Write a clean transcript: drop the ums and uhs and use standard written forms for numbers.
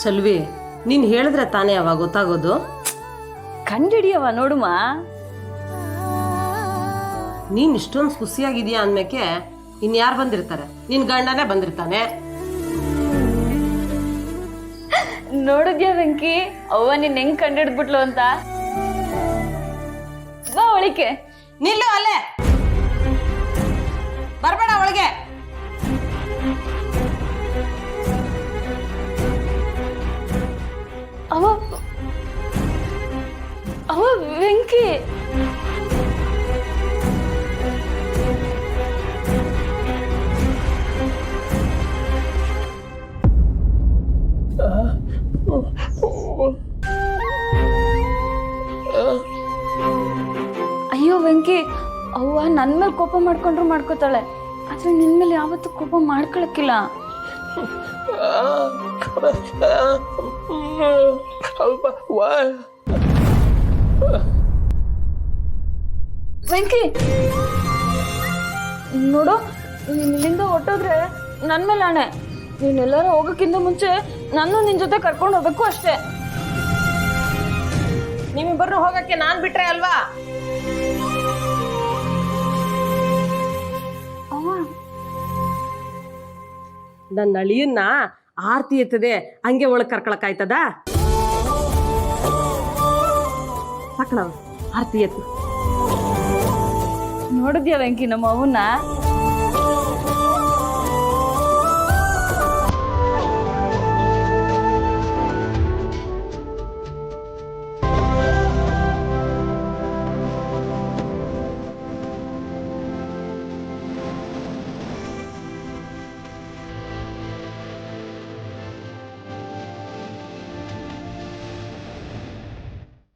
ಚಲ್ವಿ, ನೀನ್ ಹೇಳಿದ್ರೆ ತಾನೇ ಅವಾಗ ಗೊತ್ತಾಗೋದು. ಕಂಡಿಡಿಯವ ನೋಡುಮ. ನೀನ್ ಇಷ್ಟೊಂದು ಖುಷಿಯಾಗಿದೀಯಾ ಅಂದ್ಮೇಕೆ ಇನ್ಯಾರು ಬಂದಿರ್ತಾರೆ? ನಿನ್ ಗಂಡನೇ ಬಂದಿರ್ತಾನೆ. ನೋಡಿದ್ಯಾ ವೆಂಕಿ, ಅವ್ವ ನಿನ್ ಹೆಂಗ್ ಕಂಡಿಡ್ಬಿಟ್ಲು ಅಂತ. ಬಾ ಒಳಿಕೆ. ನಿಲ್ಲು ಅಲ್ಲೇ, ಬರ್ಬೇಡ ಒಳಗೆ. ಅವ ಅವ ವೆಂಕಿ, ಅಯ್ಯೋ ವೆಂಕಿ, ಅವ್ವ ನನ್ ಮೇಲೆ ಕೋಪ ಮಾಡ್ಕೊಂಡ್ರು ಮಾಡ್ಕೋತಾಳೆ, ಆದ್ರೆ ನಿನ್ ಮೇಲೆ ಯಾವತ್ತೂ ಕೋಪ ಮಾಡ್ಕೊಳಕ್ಕಿಲ್ಲ. ವೆಂಕಿ ನೋಡು, ನೀನ್ ಇಲ್ಲಿಂದ ಹೊಟ್ಟೋದ್ರೆ ನನ್ ಮೇಲೆ ಆಣೆ. ನೀನೆಲ್ಲಾರು ಹೋಗಕ್ಕಿಂತ ಮುಂಚೆ ನಾನು ನಿನ್ ಜೊತೆ ಕರ್ಕೊಂಡು ಹೋಗ್ಬೇಕು ಅಷ್ಟೇ. ನಿಮ್ಮಿಬ್ಬರನ್ನು ಹೋಗಕ್ಕೆ ನಾನ್ ಬಿಟ್ರೆ ಅಲ್ವಾ? ನನ್ನ ಅಳಿಯನ್ನ ಆರ್ತಿ ಎತ್ತದೆ ಹಂಗೆ ಒಳಗ್ ಕರ್ಕೊಳಕಾಯ್ತದ? ಸಾಕಣ ಆರ್ತಿ ಎತ್ತು. ನೋಡಿದ್ಯಾ ವೆಂಕಿ ನಮ್ಮ ಅವನ್ನ?